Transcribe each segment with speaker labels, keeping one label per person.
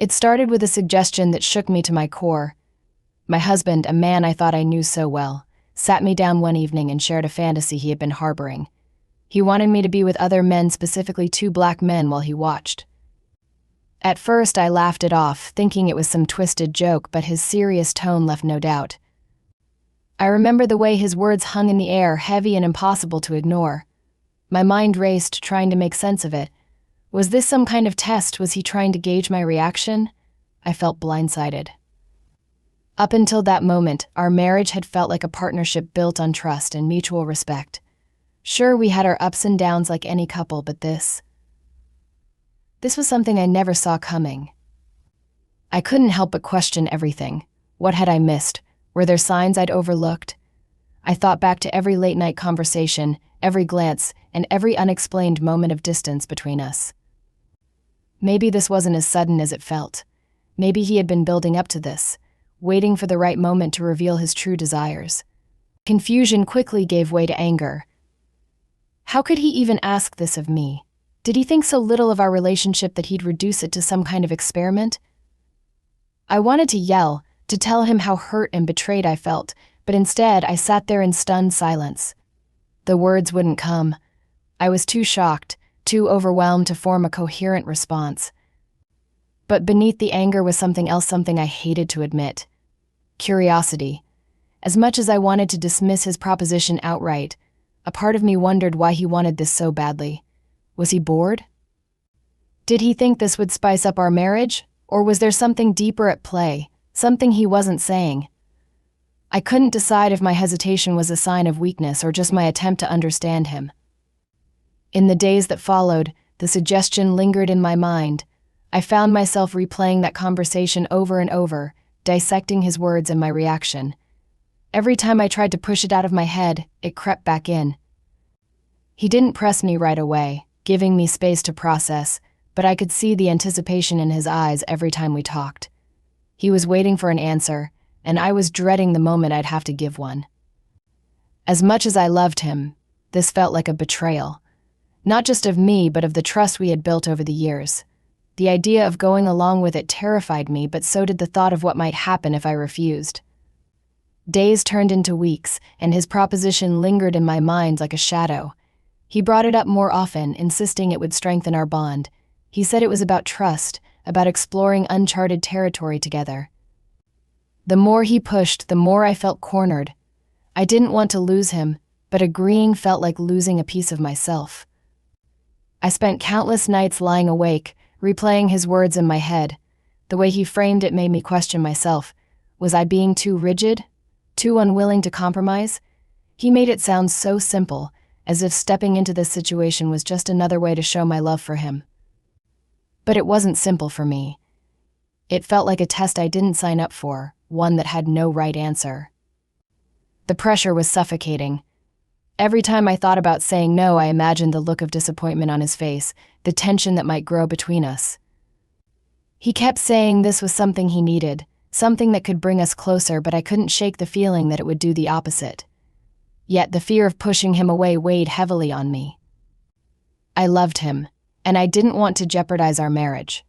Speaker 1: It started with a suggestion that shook me to my core. My husband, a man I thought I knew so well, sat me down one evening and shared a fantasy he had been harboring. He wanted me to be with other men, specifically 2 black men, while he watched. At first, I laughed it off, thinking it was some twisted joke, but his serious tone left no doubt. I remember the way his words hung in the air, heavy and impossible to ignore. My mind raced, trying to make sense of it. Was this some kind of test? Was he trying to gauge my reaction? I felt blindsided. Up until that moment, our marriage had felt like a partnership built on trust and mutual respect. Sure, we had our ups and downs like any couple, but this was something I never saw coming. I couldn't help but question everything. What had I missed? Were there signs I'd overlooked? I thought back to every late-night conversation, every glance, and every unexplained moment of distance between us. Maybe this wasn't as sudden as it felt. Maybe he had been building up to this, waiting for the right moment to reveal his true desires. Confusion quickly gave way to anger. How could he even ask this of me? Did he think so little of our relationship that he'd reduce it to some kind of experiment? I wanted to yell, to tell him how hurt and betrayed I felt, but instead I sat there in stunned silence. The words wouldn't come. I was too shocked, too overwhelmed to form a coherent response. But beneath the anger was something else, something I hated to admit. Curiosity. As much as I wanted to dismiss his proposition outright, a part of me wondered why he wanted this so badly. Was he bored? Did he think this would spice up our marriage? Or was there something deeper at play, something he wasn't saying? I couldn't decide if my hesitation was a sign of weakness or just my attempt to understand him. In the days that followed, the suggestion lingered in my mind. I found myself replaying that conversation over and over, dissecting his words and my reaction. Every time I tried to push it out of my head, it crept back in. He didn't press me right away, giving me space to process, but I could see the anticipation in his eyes every time we talked. He was waiting for an answer, and I was dreading the moment I'd have to give one. As much as I loved him, this felt like a betrayal. Not just of me, but of the trust we had built over the years. The idea of going along with it terrified me, but so did the thought of what might happen if I refused. Days turned into weeks, and his proposition lingered in my mind like a shadow. He brought it up more often, insisting it would strengthen our bond. He said it was about trust, about exploring uncharted territory together. The more he pushed, the more I felt cornered. I didn't want to lose him, but agreeing felt like losing a piece of myself. I spent countless nights lying awake, replaying his words in my head. The way he framed it made me question myself. Was I being too rigid? Too unwilling to compromise? He made it sound so simple, as if stepping into this situation was just another way to show my love for him. But it wasn't simple for me. It felt like a test I didn't sign up for, one that had no right answer. The pressure was suffocating. Every time I thought about saying no, I imagined the look of disappointment on his face, the tension that might grow between us. He kept saying this was something he needed, something that could bring us closer, but I couldn't shake the feeling that it would do the opposite. Yet the fear of pushing him away weighed heavily on me. I loved him, and I didn't want to jeopardize our marriage.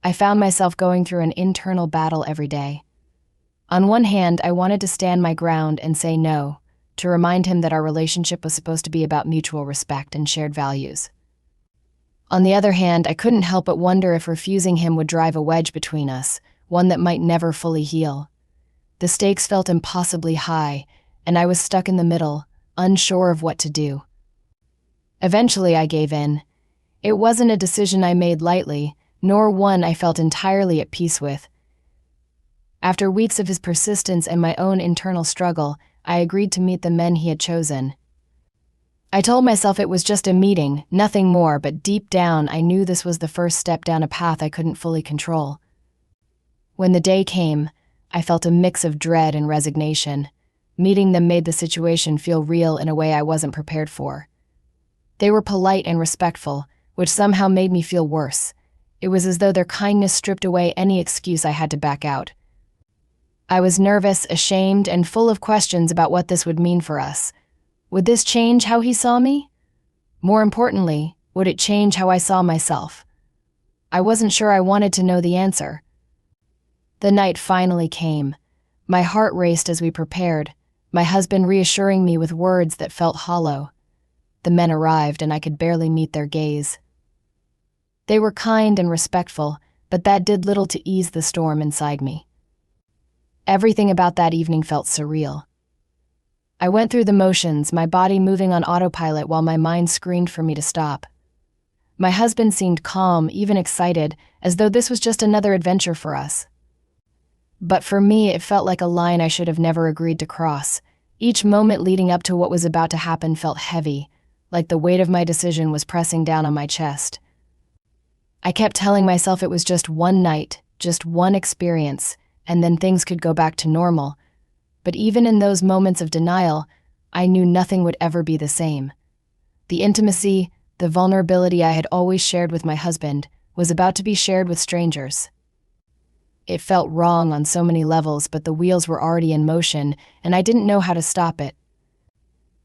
Speaker 1: I found myself going through an internal battle every day. On one hand, I wanted to stand my ground and say no, to remind him that our relationship was supposed to be about mutual respect and shared values. On the other hand, I couldn't help but wonder if refusing him would drive a wedge between us, one that might never fully heal. The stakes felt impossibly high, and I was stuck in the middle, unsure of what to do. Eventually, I gave in. It wasn't a decision I made lightly, nor one I felt entirely at peace with. After weeks of his persistence and my own internal struggle, I agreed to meet the men he had chosen. I told myself it was just a meeting, nothing more, but deep down I knew this was the first step down a path I couldn't fully control. When the day came, I felt a mix of dread and resignation. Meeting them made the situation feel real in a way I wasn't prepared for. They were polite and respectful, which somehow made me feel worse. It was as though their kindness stripped away any excuse I had to back out. I was nervous, ashamed, and full of questions about what this would mean for us. Would this change how he saw me? More importantly, would it change how I saw myself? I wasn't sure I wanted to know the answer. The night finally came. My heart raced as we prepared, my husband reassuring me with words that felt hollow. The men arrived, and I could barely meet their gaze. They were kind and respectful, but that did little to ease the storm inside me. Everything about that evening felt surreal. I went through the motions, my body moving on autopilot while my mind screamed for me to stop. My husband seemed calm, even excited, as though this was just another adventure for us. But for me, it felt like a line I should have never agreed to cross. Each moment leading up to what was about to happen felt heavy, like the weight of my decision was pressing down on my chest. I kept telling myself it was just one night, just one experience, and then things could go back to normal. But even in those moments of denial, I knew nothing would ever be the same. The intimacy, the vulnerability I had always shared with my husband, was about to be shared with strangers. It felt wrong on so many levels, but the wheels were already in motion, and I didn't know how to stop it.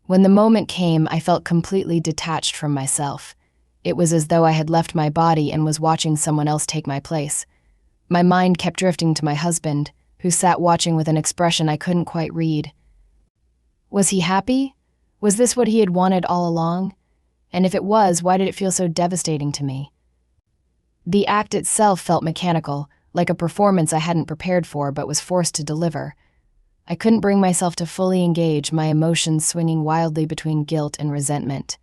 Speaker 1: When the moment came, I felt completely detached from myself. It was as though I had left my body and was watching someone else take my place. My mind kept drifting to my husband, who sat watching with an expression I couldn't quite read. Was he happy? Was this what he had wanted all along? And if it was, why did it feel so devastating to me? The act itself felt mechanical, like a performance I hadn't prepared for but was forced to deliver. I couldn't bring myself to fully engage, my emotions swinging wildly between guilt and resentment.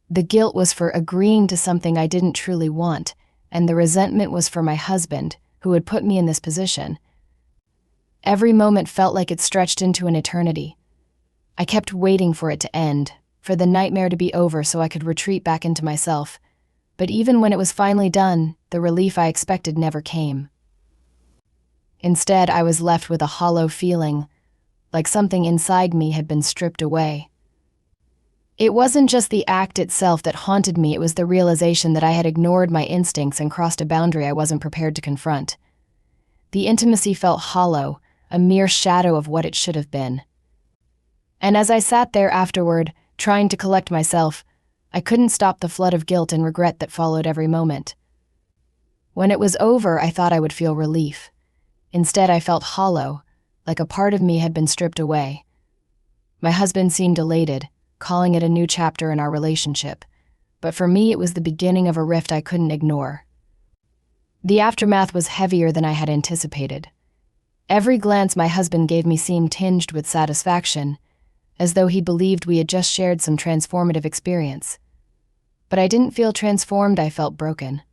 Speaker 1: The guilt was for agreeing to something I didn't truly want, and the resentment was for my husband, who had put me in this position. Every moment felt like it stretched into an eternity. I kept waiting for it to end, for the nightmare to be over so I could retreat back into myself. But even when it was finally done, the relief I expected never came. Instead, I was left with a hollow feeling, like something inside me had been stripped away. It wasn't just the act itself that haunted me, it was the realization that I had ignored my instincts and crossed a boundary I wasn't prepared to confront. The intimacy felt hollow, a mere shadow of what it should have been. And as I sat there afterward, trying to collect myself, I couldn't stop the flood of guilt and regret that followed every moment. When it was over, I thought I would feel relief. Instead, I felt hollow, like a part of me had been stripped away. My husband seemed elated, calling it a new chapter in our relationship, but for me it was the beginning of a rift I couldn't ignore. The aftermath was heavier than I had anticipated. Every glance my husband gave me seemed tinged with satisfaction, as though he believed we had just shared some transformative experience. But I didn't feel transformed, I felt broken.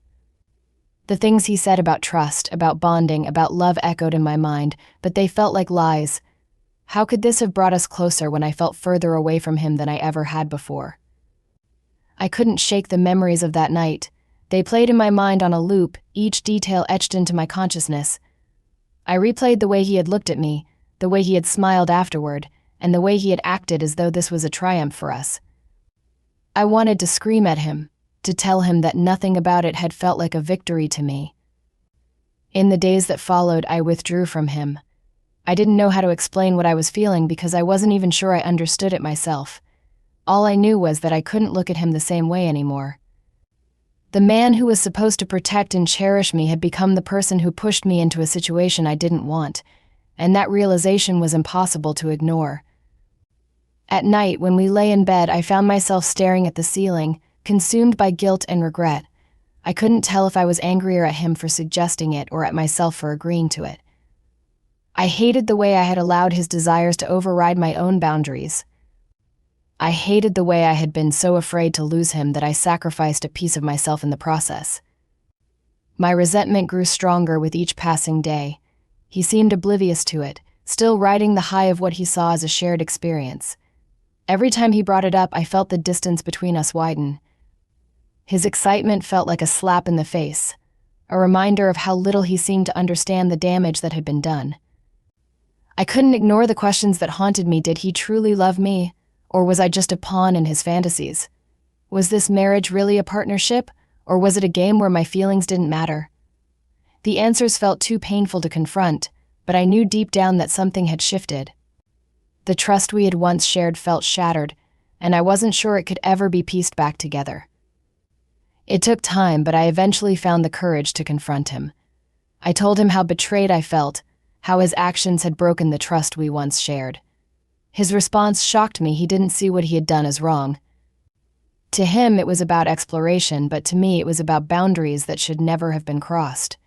Speaker 1: The things he said about trust, about bonding, about love echoed in my mind, but they felt like lies. How could this have brought us closer when I felt further away from him than I ever had before? I couldn't shake the memories of that night. They played in my mind on a loop, each detail etched into my consciousness. I replayed the way he had looked at me, the way he had smiled afterward, and the way he had acted as though this was a triumph for us. I wanted to scream at him, to tell him that nothing about it had felt like a victory to me. In the days that followed, I withdrew from him. I didn't know how to explain what I was feeling because I wasn't even sure I understood it myself. All I knew was that I couldn't look at him the same way anymore. The man who was supposed to protect and cherish me had become the person who pushed me into a situation I didn't want, and that realization was impossible to ignore. At night, when we lay in bed, I found myself staring at the ceiling, consumed by guilt and regret. I couldn't tell if I was angrier at him for suggesting it or at myself for agreeing to it. I hated the way I had allowed his desires to override my own boundaries. I hated the way I had been so afraid to lose him that I sacrificed a piece of myself in the process. My resentment grew stronger with each passing day. He seemed oblivious to it, still riding the high of what he saw as a shared experience. Every time he brought it up, I felt the distance between us widen. His excitement felt like a slap in the face, a reminder of how little he seemed to understand the damage that had been done. I couldn't ignore the questions that haunted me. Did he truly love me, or was I just a pawn in his fantasies? Was this marriage really a partnership, or was it a game where my feelings didn't matter? The answers felt too painful to confront, but I knew deep down that something had shifted. The trust we had once shared felt shattered, and I wasn't sure it could ever be pieced back together. It took time, but I eventually found the courage to confront him. I told him how betrayed I felt, how his actions had broken the trust we once shared. His response shocked me. He didn't see what he had done as wrong. To him, it was about exploration, but to me, it was about boundaries that should never have been crossed.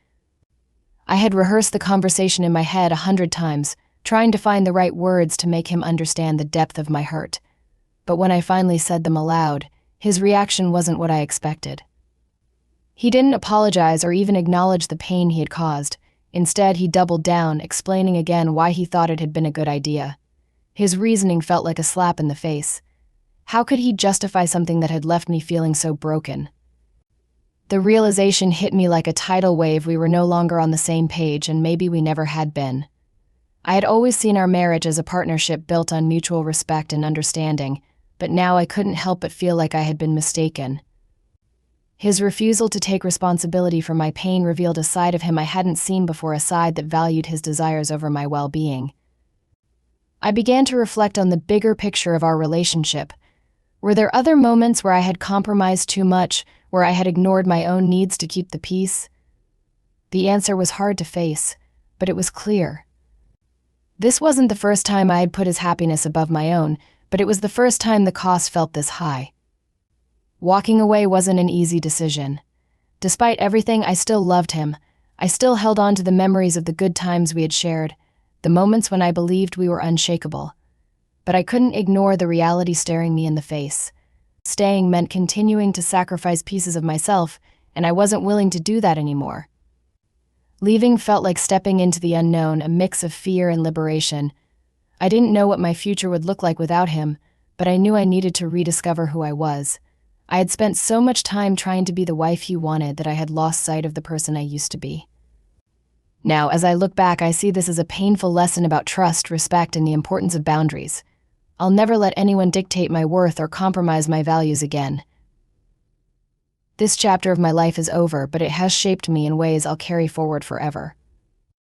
Speaker 1: I had rehearsed the conversation in my head 100 times, trying to find the right words to make him understand the depth of my hurt. But when I finally said them aloud, his reaction wasn't what I expected. He didn't apologize or even acknowledge the pain he had caused. Instead, he doubled down, explaining again why he thought it had been a good idea. His reasoning felt like a slap in the face. How could he justify something that had left me feeling so broken? The realization hit me like a tidal wave. We were no longer on the same page, and maybe we never had been. I had always seen our marriage as a partnership built on mutual respect and understanding, but now I couldn't help but feel like I had been mistaken. His refusal to take responsibility for my pain revealed a side of him I hadn't seen before, a side that valued his desires over my well-being. I began to reflect on the bigger picture of our relationship. Were there other moments where I had compromised too much, where I had ignored my own needs to keep the peace? The answer was hard to face, but it was clear. This wasn't the first time I had put his happiness above my own, but it was the first time the cost felt this high. Walking away wasn't an easy decision. Despite everything, I still loved him. I still held on to the memories of the good times we had shared, the moments when I believed we were unshakable. But I couldn't ignore the reality staring me in the face. Staying meant continuing to sacrifice pieces of myself, and I wasn't willing to do that anymore. Leaving felt like stepping into the unknown, a mix of fear and liberation. I didn't know what my future would look like without him, but I knew I needed to rediscover who I was. I had spent so much time trying to be the wife he wanted that I had lost sight of the person I used to be. Now, as I look back, I see this as a painful lesson about trust, respect, and the importance of boundaries. I'll never let anyone dictate my worth or compromise my values again. This chapter of my life is over, but it has shaped me in ways I'll carry forward forever.